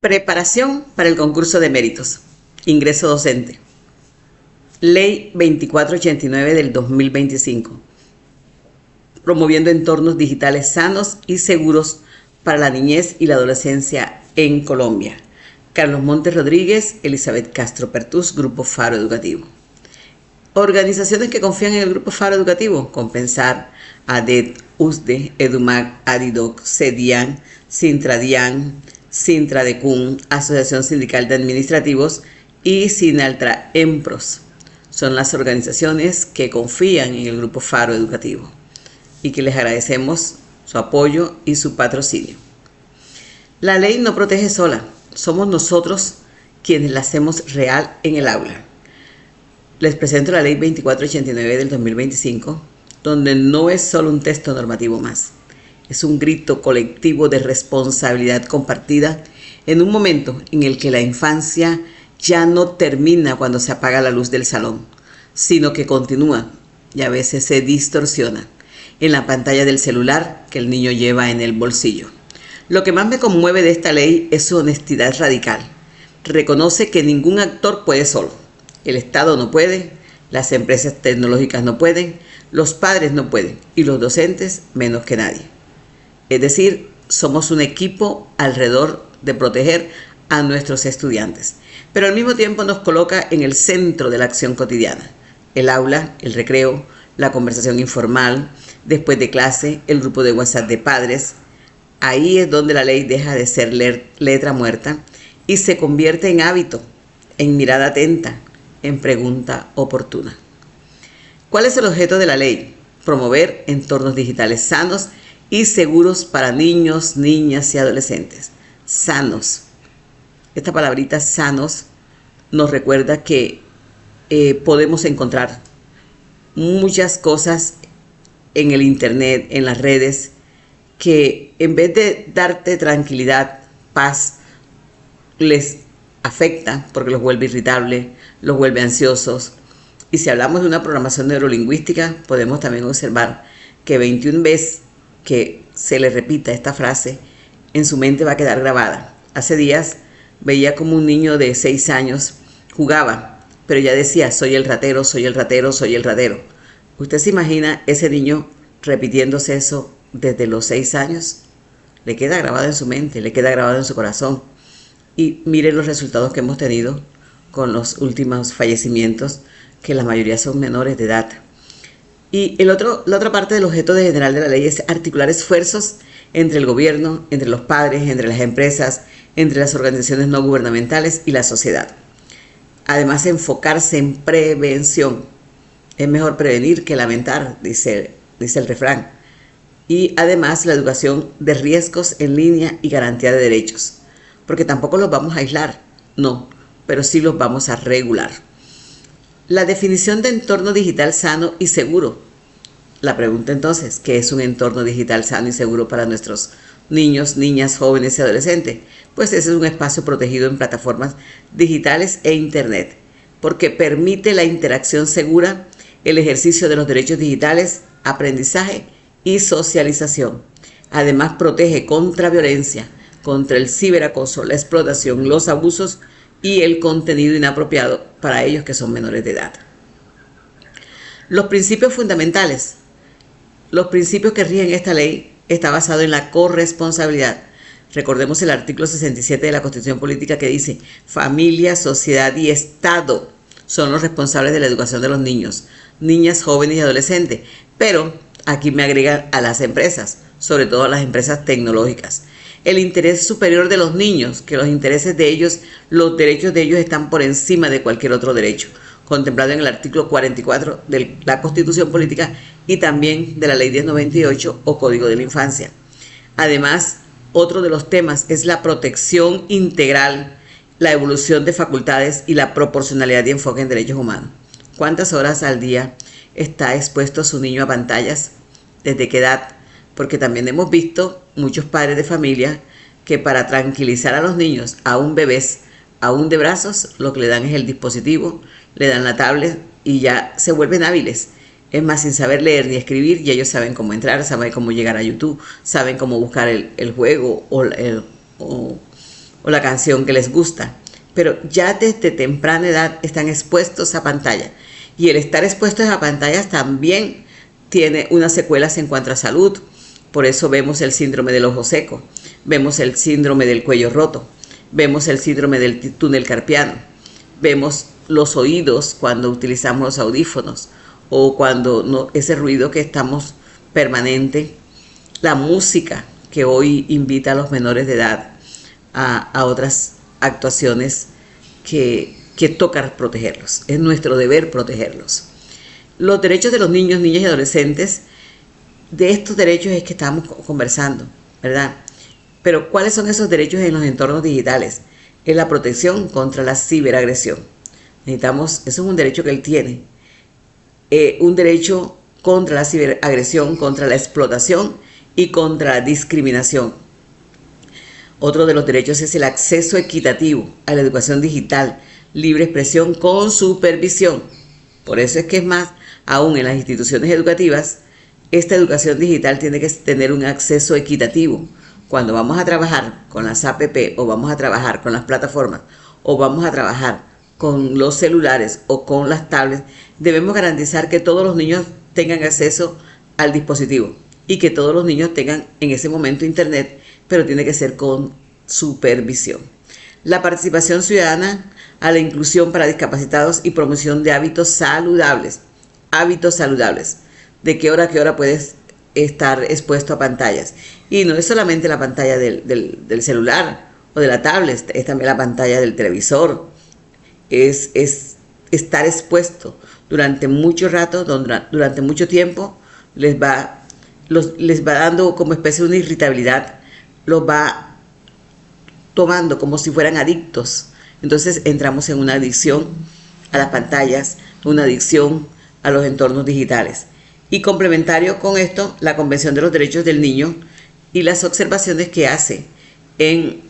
Preparación para el concurso de méritos. Ingreso docente. Ley 2489 del 2025. Promoviendo entornos digitales sanos y seguros para la niñez y la adolescencia en Colombia. Carlos Montes Rodríguez, Elizabeth Castro Pertús, Grupo Faro Educativo. Organizaciones que confían en el Grupo Faro Educativo: Compensar, ADET, USDE, EDUMAC, ADIDOC, CEDIAN, Sintradian, Sintradecun, Asociación Sindical de Administrativos y Sinaltra Empros. Son las organizaciones que confían en el Grupo Faro Educativo y que les agradecemos su apoyo y su patrocinio. La ley no protege sola, somos nosotros quienes la hacemos real en el aula. Les presento la ley 2489 del 2025, donde no es solo un texto normativo más, es un grito colectivo de responsabilidad compartida en un momento en el que la infancia ya no termina cuando se apaga la luz del salón, sino que continúa y a veces se distorsiona en la pantalla del celular que el niño lleva en el bolsillo. Lo que más me conmueve de esta ley es su honestidad radical. Reconoce que ningún actor puede solo. El Estado no puede, las empresas tecnológicas no pueden, los padres no pueden y los docentes menos que nadie. Es decir, somos un equipo alrededor de proteger a nuestros estudiantes, pero al mismo tiempo nos coloca en el centro de la acción cotidiana. El aula, el recreo, la conversación informal, después de clase, el grupo de WhatsApp de padres. Ahí es donde la ley deja de ser letra muerta y se convierte en hábito, en mirada atenta, en pregunta oportuna. ¿Cuál es el objeto de la ley? Promover entornos digitales sanos y seguros para niños, niñas y adolescentes. Sanos. Esta palabrita sanos nos recuerda que podemos encontrar muchas cosas en el internet, en las redes, que en vez de darte tranquilidad, paz, les afecta porque los vuelve irritables, los vuelve ansiosos. Y si hablamos de una programación neurolingüística, podemos también observar que 21 veces que se le repita esta frase, en su mente va a quedar grabada. Hace días veía como un niño de 6 años jugaba, pero ya decía: soy el ratero, soy el ratero, soy el ratero. ¿Usted se imagina ese niño repitiéndose eso desde los 6 años? Le queda grabado en su mente, le queda grabado en su corazón. Y miren los resultados que hemos tenido con los últimos fallecimientos, que la mayoría son menores de edad. Y la otra parte del objeto general de la ley es articular esfuerzos entre el gobierno, entre los padres, entre las empresas, entre las organizaciones no gubernamentales y la sociedad. Además, enfocarse en prevención. Es mejor prevenir que lamentar, dice el refrán. Y además la educación de riesgos en línea y garantía de derechos. Porque tampoco los vamos a aislar, no, pero sí los vamos a regular. La definición de entorno digital sano y seguro. La pregunta entonces: ¿qué es un entorno digital sano y seguro para nuestros niños, niñas, jóvenes y adolescentes? Pues ese es un espacio protegido en plataformas digitales e internet, porque permite la interacción segura, el ejercicio de los derechos digitales, aprendizaje y socialización. Además, protege contra violencia, contra el ciberacoso, la explotación, los abusos y el contenido inapropiado para ellos que son menores de edad. Los principios fundamentales. Los principios que rigen esta ley está basado en la corresponsabilidad. Recordemos el artículo 67 de la Constitución Política, que dice: familia, sociedad y Estado son los responsables de la educación de los niños, niñas, jóvenes y adolescentes. Pero aquí me agregan a las empresas, sobre todo a las empresas tecnológicas. El interés superior de los niños, que los intereses de ellos, los derechos de ellos están por encima de cualquier otro derecho, contemplado en el artículo 44 de la Constitución Política y también de la Ley 1098 o Código de la Infancia. Además, otro de los temas es la protección integral, la evolución de facultades y la proporcionalidad y enfoque en derechos humanos. ¿Cuántas horas al día está expuesto su niño a pantallas? ¿Desde qué edad? Porque también hemos visto muchos padres de familia que para tranquilizar a los niños, aún bebés, aún de brazos, lo que le dan es el dispositivo, le dan la tablet y ya se vuelven hábiles. Es más, sin saber leer ni escribir, y ellos saben cómo entrar, saben cómo llegar a YouTube, saben cómo buscar el juego o o la canción que les gusta, pero ya desde temprana edad están expuestos a pantalla. Y el estar expuestos a pantallas también tiene unas secuelas en cuanto a salud. Por eso vemos el síndrome del ojo seco, vemos el síndrome del cuello roto, vemos el síndrome del túnel carpiano, vemos los oídos cuando utilizamos los audífonos o cuando no, ese ruido que estamos permanente, la música que hoy invita a los menores de edad a otras actuaciones que toca protegerlos. Es nuestro deber protegerlos. Los derechos de los niños, niñas y adolescentes, de estos derechos es que estamos conversando, ¿verdad? Pero ¿cuáles son esos derechos en los entornos digitales? Es la protección contra la ciberagresión. Necesitamos, eso es un derecho que él tiene, un derecho contra la ciberagresión, contra la explotación y contra la discriminación. Otro de los derechos es el acceso equitativo a la educación digital, libre expresión con supervisión. Por eso es que es más, aún en las instituciones educativas, esta educación digital tiene que tener un acceso equitativo. Cuando vamos a trabajar con las APP o vamos a trabajar con las plataformas o vamos a trabajar con los celulares o con las tablets, debemos garantizar que todos los niños tengan acceso al dispositivo y que todos los niños tengan en ese momento internet, pero tiene que ser con supervisión. La participación ciudadana a la inclusión para discapacitados y promoción de hábitos saludables. Hábitos saludables. ¿De qué hora a qué hora puedes estar expuesto a pantallas? Y no es solamente la pantalla del celular o de la tablet, es también la pantalla del televisor. Es estar expuesto durante mucho rato, durante mucho tiempo, les va dando como especie de una irritabilidad, los va tomando como si fueran adictos. Entonces entramos en una adicción a las pantallas, una adicción a los entornos digitales. Y complementario con esto, la Convención de los Derechos del Niño y las observaciones que hace en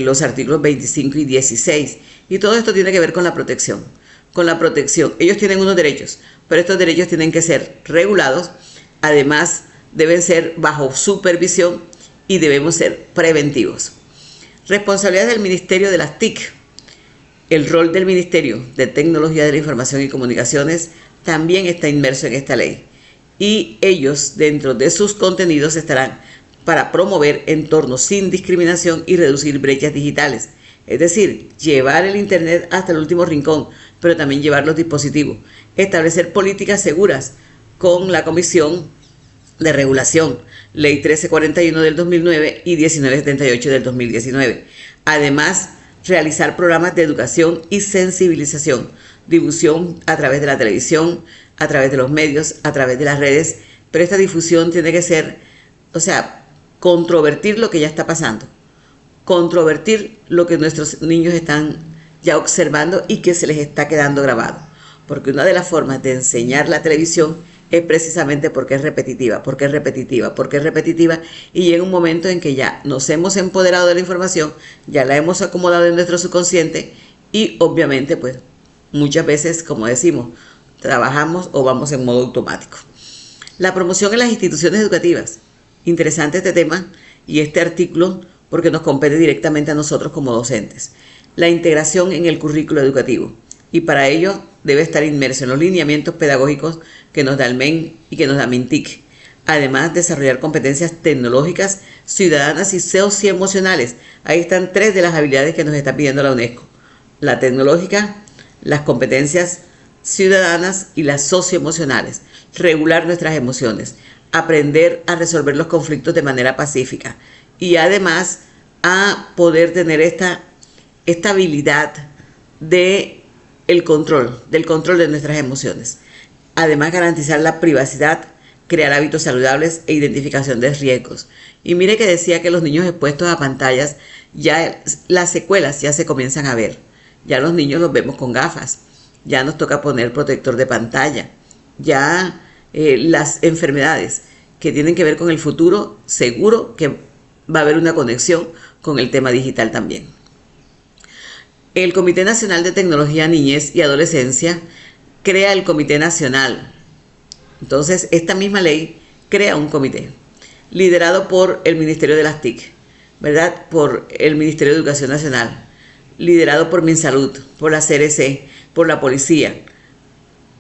los artículos 25 y 16. Y todo esto tiene que ver con la protección. Con la protección. Ellos tienen unos derechos, pero estos derechos tienen que ser regulados. Además, deben ser bajo supervisión y debemos ser preventivos. Responsabilidad del Ministerio de las TIC. El rol del Ministerio de Tecnología de la Información y Comunicaciones también está inmerso en esta ley. Y ellos, dentro de sus contenidos, estarán para promover entornos sin discriminación y reducir brechas digitales. Es decir, llevar el Internet hasta el último rincón, pero también llevar los dispositivos. Establecer políticas seguras con la Comisión de Regulación, Ley 1341 del 2009 y 1978 del 2019. Además, realizar programas de educación y sensibilización, difusión a través de la televisión, a través de los medios, a través de las redes, pero esta difusión tiene que ser, controvertir lo que ya está pasando, controvertir lo que nuestros niños están ya observando y que se les está quedando grabado, porque una de las formas de enseñar la televisión es precisamente porque es repetitiva, y llega un momento en que ya nos hemos empoderado de la información, ya la hemos acomodado en nuestro subconsciente y obviamente pues muchas veces, como decimos, trabajamos o vamos en modo automático. La promoción en las instituciones educativas. Interesante este tema y este artículo porque nos compete directamente a nosotros como docentes. La integración en el currículo educativo. Y para ello debe estar inmerso en los lineamientos pedagógicos que nos da el MEN y que nos da MINTIC. Además, desarrollar competencias tecnológicas, ciudadanas y socioemocionales. Ahí están 3 de las habilidades que nos está pidiendo la UNESCO. La tecnológica, las competencias ciudadanas y las socioemocionales. Regular nuestras emociones. Aprender a resolver los conflictos de manera pacífica. Y además, a poder tener esta habilidad del control de nuestras emociones. Además, garantizar la privacidad, crear hábitos saludables e identificación de riesgos. Y mire que decía que los niños expuestos a pantallas, ya las secuelas ya se comienzan a ver. Ya los niños los vemos con gafas, ya nos toca poner protector de pantalla, ya las enfermedades que tienen que ver con el futuro, seguro que va a haber una conexión con el tema digital también. El Comité Nacional de Tecnología, Niñez y Adolescencia crea el Comité Nacional. Entonces, esta misma ley crea un comité liderado por el Ministerio de las TIC, ¿verdad?, por el Ministerio de Educación Nacional, liderado por MinSalud, por la CRC, por la policía,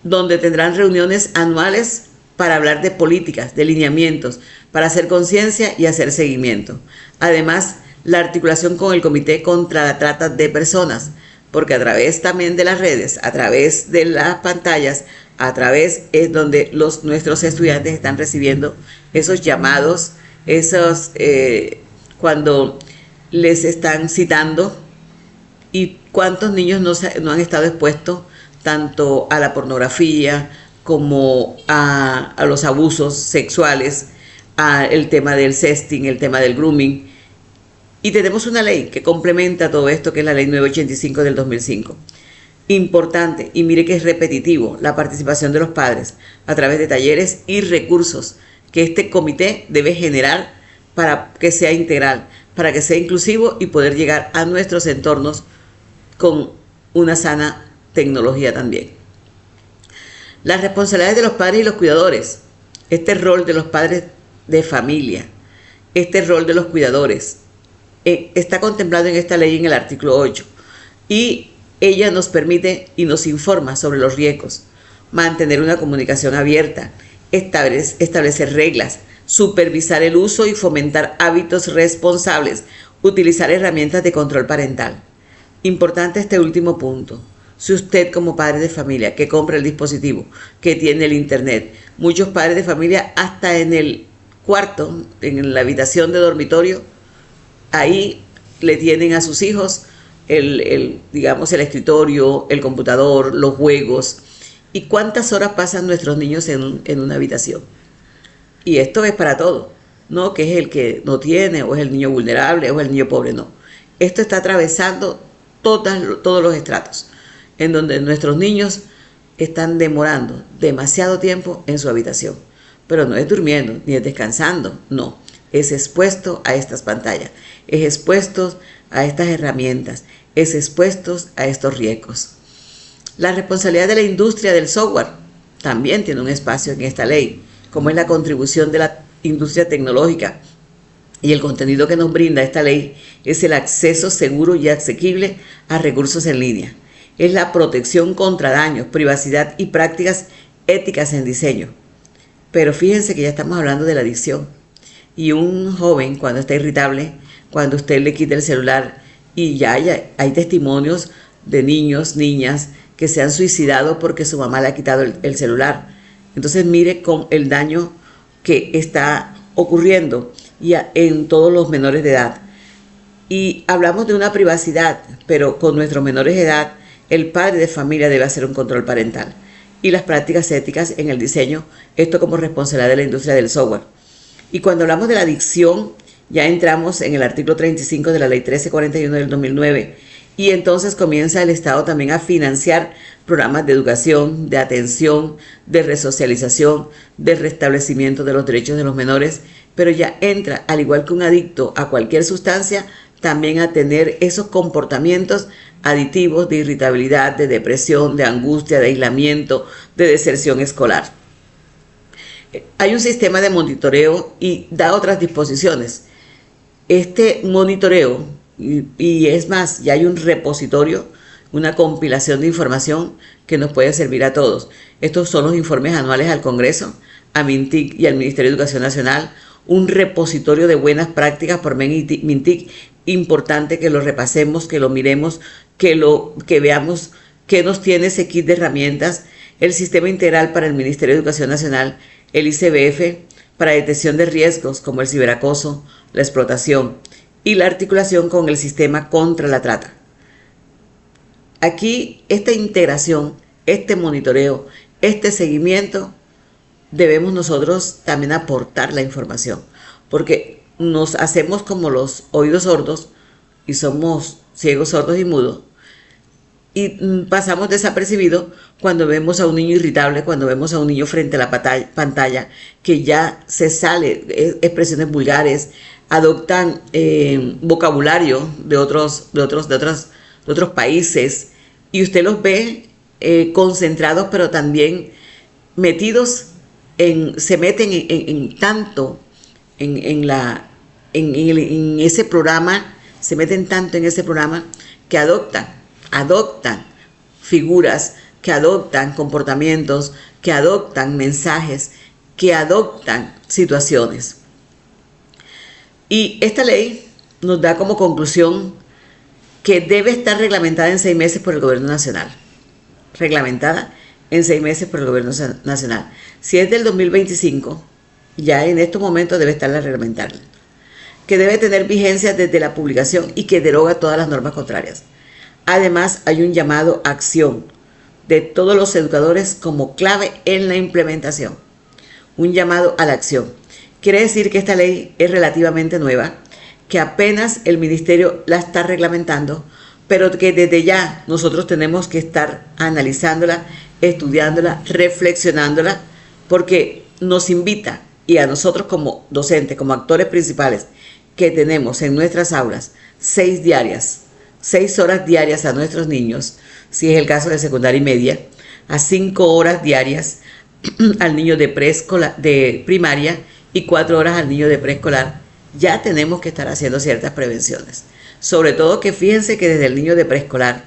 donde tendrán reuniones anuales para hablar de políticas, de lineamientos, para hacer conciencia y hacer seguimiento. Además, la articulación con el Comité contra la Trata de Personas, porque a través también de las redes, a través de las pantallas, a través es donde nuestros estudiantes están recibiendo esos llamados, cuando les están citando, y cuántos niños no han estado expuestos tanto a la pornografía como a los abusos sexuales, el tema del sexting, el tema del grooming. Y tenemos una ley que complementa todo esto, que es la ley 985 del 2005. Importante, y mire que es repetitivo, la participación de los padres a través de talleres y recursos que este comité debe generar para que sea integral, para que sea inclusivo y poder llegar a nuestros entornos con una sana tecnología también. Las responsabilidades de los padres y los cuidadores, este rol de los padres de familia, este rol de los cuidadores, está contemplado en esta ley en el artículo 8, y ella nos permite y nos informa sobre los riesgos, mantener una comunicación abierta, establecer reglas, supervisar el uso y fomentar hábitos responsables, utilizar herramientas de control parental. Importante este último punto. Si usted como padre de familia que compra el dispositivo, que tiene el internet, muchos padres de familia hasta en el cuarto, en la habitación de dormitorio, ahí le tienen a sus hijos digamos, el escritorio, el computador, los juegos. ¿Y cuántas horas pasan nuestros niños en una habitación? Y esto es para todo, no que es el que no tiene, o es el niño vulnerable, o es el niño pobre, no. Esto está atravesando todos los estratos, en donde nuestros niños están demorando demasiado tiempo en su habitación. Pero no es durmiendo, ni es descansando, no. Es expuesto a estas pantallas, es expuesto a estas herramientas, es expuesto a estos riesgos. La responsabilidad de la industria del software también tiene un espacio en esta ley, como es la contribución de la industria tecnológica. Y el contenido que nos brinda esta ley es el acceso seguro y asequible a recursos en línea. Es la protección contra daños, privacidad y prácticas éticas en diseño. Pero fíjense que ya estamos hablando de la adicción. Y un joven, cuando está irritable, cuando usted le quita el celular, y ya hay testimonios de niños, niñas, que se han suicidado porque su mamá le ha quitado el celular. Entonces mire con el daño que está ocurriendo en todos los menores de edad. Y hablamos de una privacidad, pero con nuestros menores de edad, el padre de familia debe hacer un control parental. Y las prácticas éticas en el diseño, esto como responsabilidad de la industria del software. Y cuando hablamos de la adicción, ya entramos en el artículo 35 de la ley 1341 del 2009, y entonces comienza el Estado también a financiar programas de educación, de atención, de resocialización, de restablecimiento de los derechos de los menores, pero ya entra, al igual que un adicto a cualquier sustancia, también a tener esos comportamientos aditivos de irritabilidad, de depresión, de angustia, de aislamiento, de deserción escolar. Hay un sistema de monitoreo y da otras disposiciones. Este monitoreo, y es más, ya hay un repositorio, una compilación de información que nos puede servir a todos. Estos son los informes anuales al Congreso, a MINTIC y al Ministerio de Educación Nacional, un repositorio de buenas prácticas por MINTIC, importante que lo repasemos, que lo miremos, que veamos qué nos tiene ese kit de herramientas, el Sistema Integral para el Ministerio de Educación Nacional, el ICBF, para detección de riesgos como el ciberacoso, la explotación, y la articulación con el sistema contra la trata. Aquí, esta integración, este monitoreo, este seguimiento, debemos nosotros también aportar la información, porque nos hacemos como los oídos sordos y somos ciegos, sordos y mudos, y pasamos desapercibidos cuando vemos a un niño irritable, cuando vemos a un niño frente a la pantalla que ya se sale, expresiones vulgares, adoptan vocabulario de otros países, y usted los ve concentrados, pero también metidos se meten en la en ese programa, se meten tanto en ese programa que adoptan figuras, que adoptan comportamientos, que adoptan mensajes, que adoptan situaciones. Y esta ley nos da como conclusión que debe estar reglamentada en 6 meses por el gobierno nacional. Reglamentada en 6 meses por el gobierno nacional. Si es del 2025, ya en estos momentos debe estarla reglamentada. Que debe tener vigencia desde la publicación y que deroga todas las normas contrarias. Además, hay un llamado a acción de todos los educadores como clave en la implementación. Un llamado a la acción. Quiere decir que esta ley es relativamente nueva, que apenas el ministerio la está reglamentando, pero que desde ya nosotros tenemos que estar analizándola, estudiándola, reflexionándola, porque nos invita, y a nosotros como docentes, como actores principales, que tenemos en nuestras aulas 6 horas diarias a nuestros niños, si es el caso de secundaria y media, a 5 horas diarias al niño de preescolar, de primaria, y 4 horas al niño de preescolar. Ya tenemos que estar haciendo ciertas prevenciones. Sobre todo que fíjense que desde el niño de preescolar,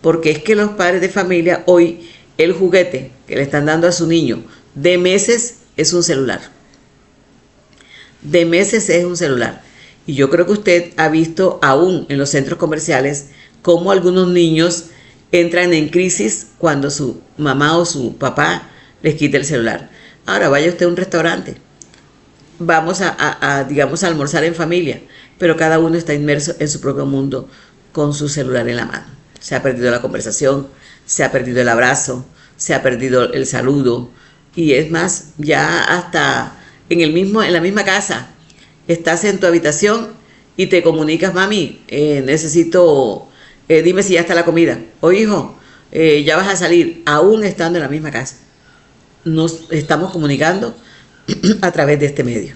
porque es que los padres de familia hoy, el juguete que le están dando a su niño de meses es un celular. De meses es un celular. Y yo creo que usted ha visto aún en los centros comerciales cómo algunos niños entran en crisis cuando su mamá o su papá les quita el celular. Ahora vaya usted a un restaurante. Vamos digamos, a almorzar en familia, pero cada uno está inmerso en su propio mundo con su celular en la mano. Se ha perdido la conversación, se ha perdido el abrazo, se ha perdido el saludo, y es más, ya hasta en la misma casa, estás en tu habitación y te comunicas: mami, necesito, dime si ya está la comida, o hijo, ya vas a salir, aún estando en la misma casa. Nos estamos comunicando a través de este medio.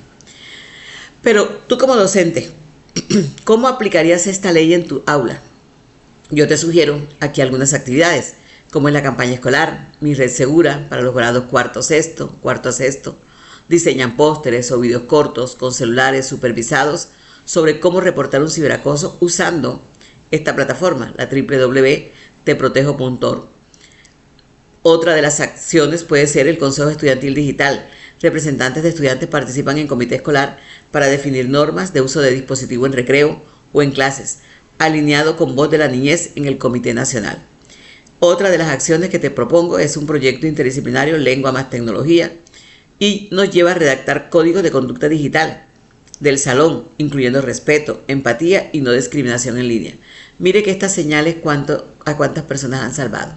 Pero tú como docente, ¿cómo aplicarías esta ley en tu aula? Yo te sugiero aquí algunas actividades, como es la campaña escolar, Mi Red Segura, para los grados cuarto a sexto. Diseñan pósteres o videos cortos con celulares supervisados sobre cómo reportar un ciberacoso usando esta plataforma, la www.teprotejo.org. Otra de las acciones puede ser el Consejo Estudiantil Digital. Representantes de estudiantes participan en comité escolar para definir normas de uso de dispositivo en recreo o en clases, alineado con Voz de la Niñez en el Comité Nacional. Otra de las acciones que te propongo es un proyecto interdisciplinario Lengua más Tecnología, y nos lleva a redactar códigos de conducta digital del salón, incluyendo respeto, empatía y no discriminación en línea. Mire que estas señales a cuántas personas han salvado.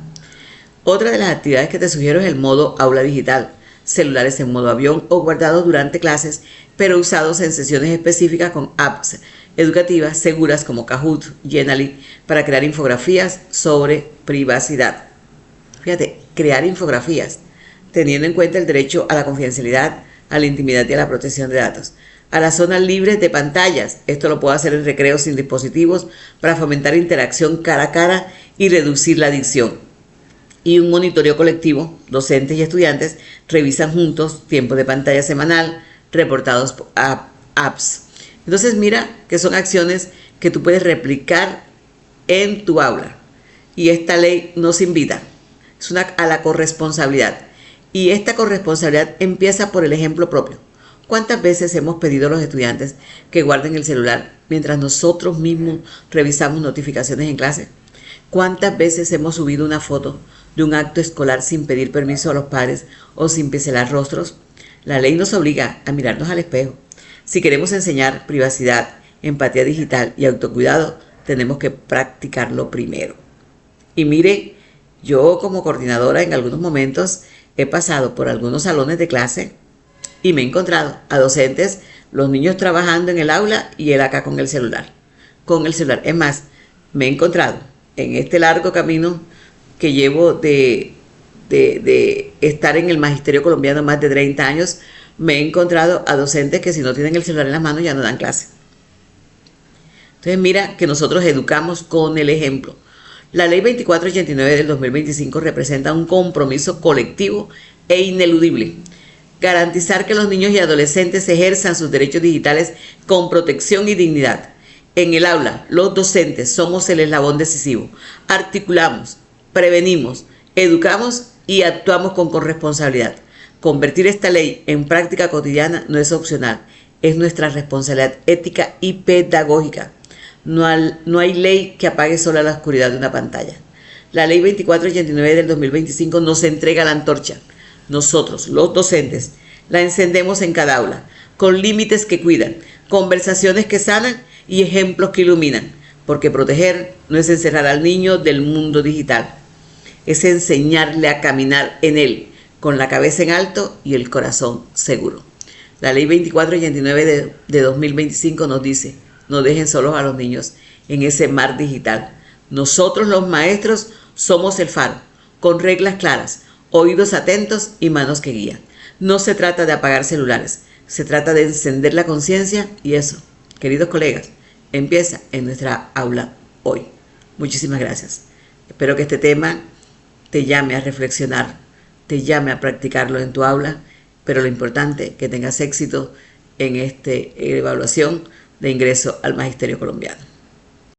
Otra de las actividades que te sugiero es el modo aula digital, celulares en modo avión o guardados durante clases, pero usados en sesiones específicas con apps educativas seguras como Kahoot, Genially, para crear infografías sobre privacidad. Fíjate, crear infografías, teniendo en cuenta el derecho a la confidencialidad, a la intimidad y a la protección de datos. A las zonas libres de pantallas, esto lo puedo hacer en recreos sin dispositivos para fomentar interacción cara a cara y reducir la adicción. Y un monitoreo colectivo, docentes y estudiantes revisan juntos tiempo de pantalla semanal, reportados por apps. Entonces mira que son acciones que tú puedes replicar en tu aula. Y esta ley nos invita a la corresponsabilidad. Y esta corresponsabilidad empieza por el ejemplo propio. ¿Cuántas veces hemos pedido a los estudiantes que guarden el celular mientras nosotros mismos revisamos notificaciones en clase? ¿Cuántas veces hemos subido una foto de un acto escolar sin pedir permiso a los padres o sin pincelar rostros? La ley nos obliga a mirarnos al espejo. Si queremos enseñar privacidad, empatía digital y autocuidado, tenemos que practicarlo primero. Y mire, yo como coordinadora en algunos momentos he pasado por algunos salones de clase y me he encontrado a docentes, los niños trabajando en el aula y él acá con el celular. Es más, me he encontrado en este largo camino que llevo de estar en el magisterio colombiano más de 30 años, me he encontrado a docentes que si no tienen el celular en las manos ya no dan clase. Entonces mira que nosotros educamos con el ejemplo. La ley 2489 del 2025 representa un compromiso colectivo e ineludible. garantizar que los niños y adolescentes ejerzan sus derechos digitales con protección y dignidad. En el aula, los docentes somos el eslabón decisivo. Articulamos, prevenimos, educamos y actuamos con corresponsabilidad. Convertir esta ley en práctica cotidiana no es opcional, es nuestra responsabilidad ética y pedagógica. No hay ley que apague sola la oscuridad de una pantalla. La ley 2489 del 2025 nos entrega la antorcha. Nosotros, los docentes, la encendemos en cada aula, con límites que cuidan, conversaciones que sanan y ejemplos que iluminan, porque proteger no es encerrar al niño del mundo digital, es enseñarle a caminar en él, con la cabeza en alto y el corazón seguro. La ley 2489 de 2025 nos dice, no dejen solos a los niños en ese mar digital. Nosotros los maestros somos el faro, con reglas claras, oídos atentos y manos que guían. No se trata de apagar celulares, se trata de encender la conciencia y eso, queridos colegas, empieza en nuestra aula hoy. Muchísimas gracias. Espero que este tema te llame a reflexionar, te llame a practicarlo en tu aula, pero lo importante es que tengas éxito en esta evaluación de ingreso al Magisterio Colombiano.